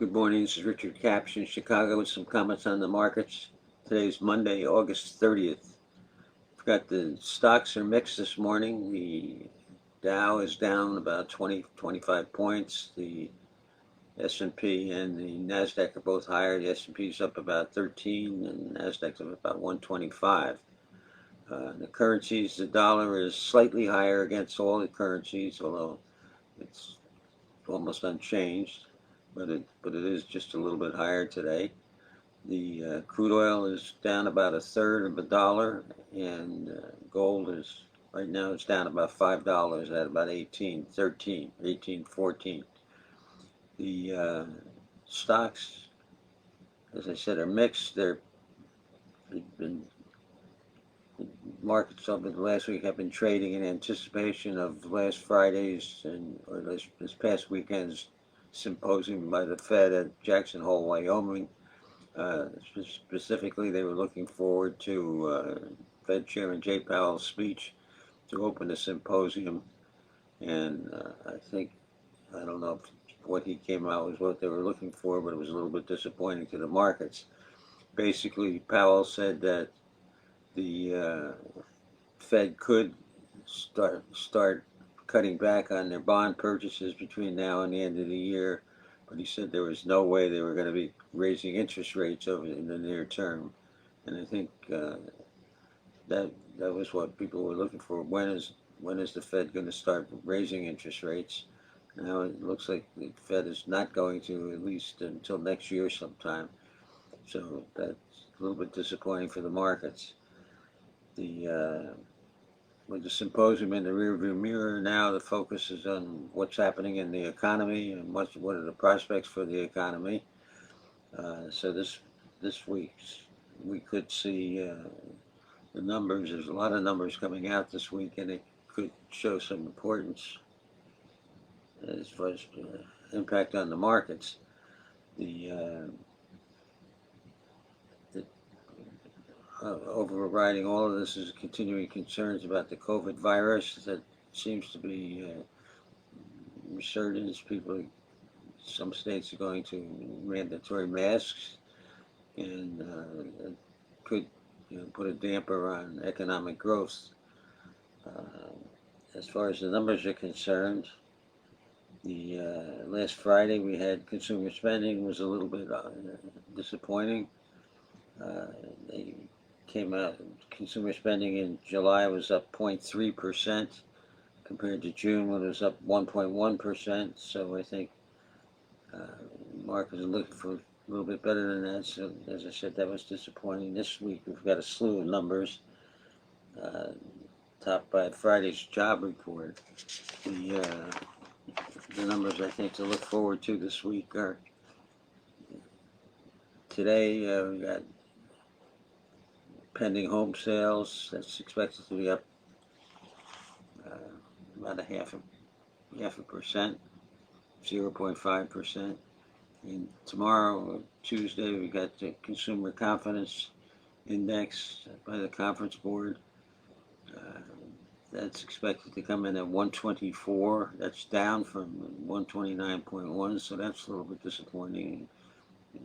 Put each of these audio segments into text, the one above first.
Good morning, this is Richard Capsh in Chicago with some comments on the markets. Today's Monday, August 30th. We've got the stocks are mixed this morning. The Dow is down about 25 points. The S&P and the NASDAQ are both higher. The S&P is up about 13 and NASDAQ's up about 125. The currencies, the dollar is slightly higher against all the currencies, although it's almost unchanged. But it is just a little bit higher today. The crude oil is down about a third of a dollar, and gold is right now it's down about $5 at about 18.13, 18.14. The stocks, as I said, are mixed. They've been markets over the last week have been trading in anticipation of last Friday's or this past weekend's symposium by the Fed at Jackson Hole, Wyoming. Specifically, they were looking forward to Fed Chairman Jay Powell's speech to open the symposium, and I don't know if what he came out was what they were looking for, but it was a little bit disappointing to the markets. Basically, Powell said that the Fed could start cutting back on their bond purchases between now and the end of the year, but he said there was no way they were going to be raising interest rates over in the near term. And I think that was what people were looking for. When is the Fed going to start raising interest rates? Now it looks like the Fed is not going to, at least until next year sometime. So that's a little bit disappointing for the markets. With the symposium in the rearview mirror, now the focus is on what's happening in the economy and what are the prospects for the economy. So this week we could see the numbers. There's a lot of numbers coming out this week, and it could show some importance as far as impact on the markets. Overriding all of this is continuing concerns about the COVID virus that seems to be resurgence. Some states are going to mandatory masks, and it could put a damper on economic growth. As far as the numbers are concerned, the last Friday we had consumer spending was a little bit disappointing. They came out, consumer spending in July was up 0.3% compared to June when it was up 1.1%. So I think markets are looking for a little bit better than that. So as I said, that was disappointing. This week we've got a slew of numbers, topped by Friday's job report. The numbers I think to look forward to this week are today we got pending home sales. That's expected to be up about a half a percent, 0.5%. And tomorrow, Tuesday, we got the Consumer Confidence Index by the Conference Board. That's expected to come in at 124. That's down from 129.1, so that's a little bit disappointing. It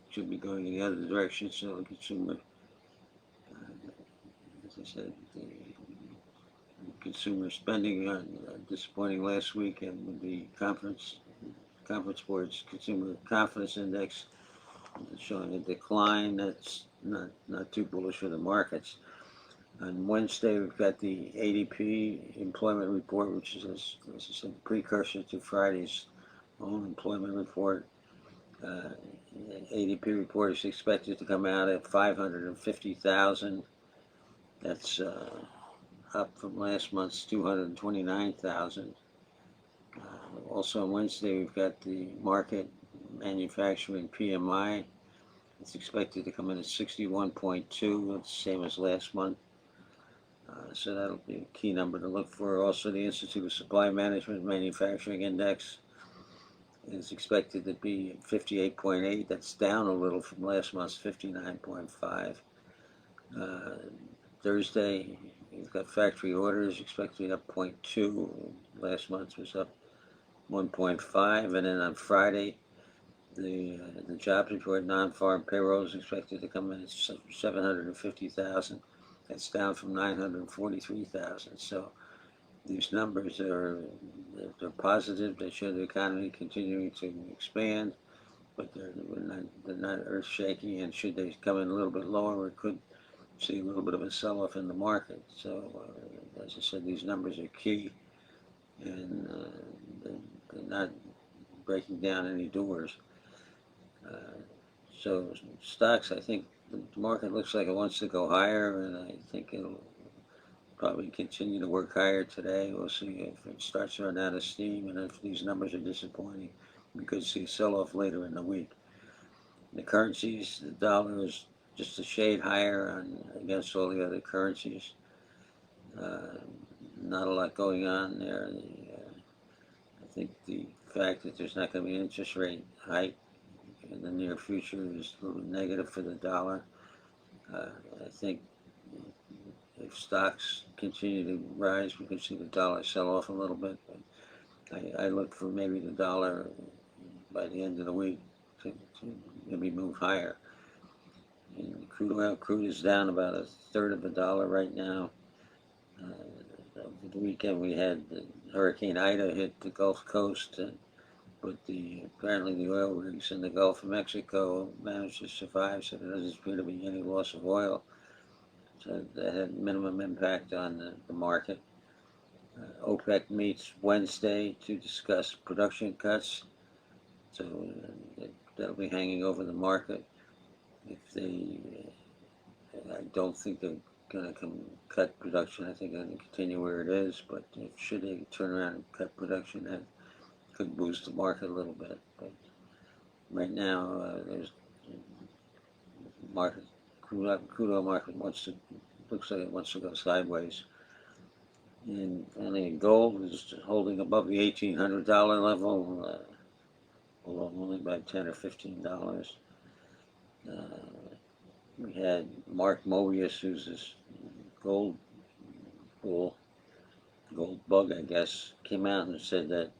should be going in the other direction. So the consumer, as I said, the consumer spending disappointing last week, and with the Conference Board's Consumer Confidence Index showing a decline. That's not too bullish for the markets. On Wednesday, we've got the ADP employment report, which is a precursor to Friday's own employment report. ADP report is expected to come out at 550,000. That's up from last month's 229,000. Also on Wednesday, we've got the market manufacturing PMI. It's expected to come in at 61.2. That's the same as last month. So that'll be a key number to look for. Also, the Institute of Supply Management Manufacturing Index is expected to be 58.8. That's down a little from last month's 59.5. Thursday, we've got factory orders expected to be up 0.2. Last month was up 1.5. And then on Friday, The jobs report, non-farm payroll is expected to come in at 750,000. That's down from 943,000. So these numbers they're positive. They show the economy continuing to expand, but they're not earth shaking. And should they come in a little bit lower, we could see a little bit of a sell-off in the market. So as I said, these numbers are key, and they're not breaking down any doors. So stocks, I think the market looks like it wants to go higher, and I think it'll probably continue to work higher today. We'll see if it starts to run out of steam, and if these numbers are disappointing, we could see a sell-off later in the week. The currencies, the dollar is just a shade higher against all the other currencies. Not a lot going on there. I think the fact that there's not going to be an interest rate hike in the near future is a little negative for the dollar. I think if stocks continue to rise, we could see the dollar sell off a little bit. But I look for maybe the dollar by the end of the week to maybe move higher. And crude is down about a third of a dollar right now. Over the weekend we had Hurricane Ida hit the Gulf Coast, but apparently the oil rigs in the Gulf of Mexico managed to survive, so there doesn't appear to be any loss of oil. So that had minimum impact on the market. OPEC meets Wednesday to discuss production cuts, so that'll be hanging over the market. I don't think they're going to cut production. I think they're going to continue where it is, but should they turn around and cut production, that could boost the market a little bit. But right now, there's market crude oil market looks like it wants to go sideways. And finally, gold is holding above the $1,800 level, only by $10 or $15. We had Mark Mobius, who's this gold bull, gold bug, I guess, came out and said that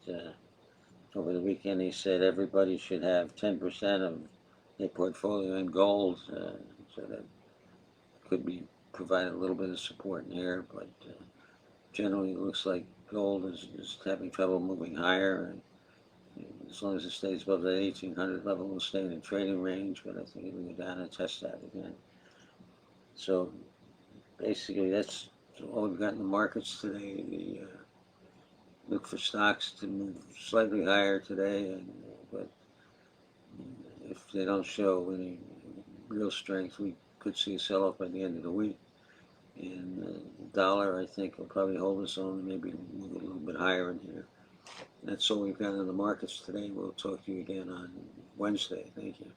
over the weekend he said everybody should have 10% of their portfolio in gold, so that could be provide a little bit of support in here, but generally it looks like gold is having trouble moving higher, and as long as it stays above that 1,800 level, it'll stay in the trading range, but I think it'll go down and test that again. So basically that's all we've got in the markets today. Look for stocks to move slightly higher today, but if they don't show any real strength, we could see a sell-off by the end of the week. And the dollar, I think, will probably hold its own and maybe move a little bit higher in here. That's all we've got in the markets today. We'll talk to you again on Wednesday. Thank you.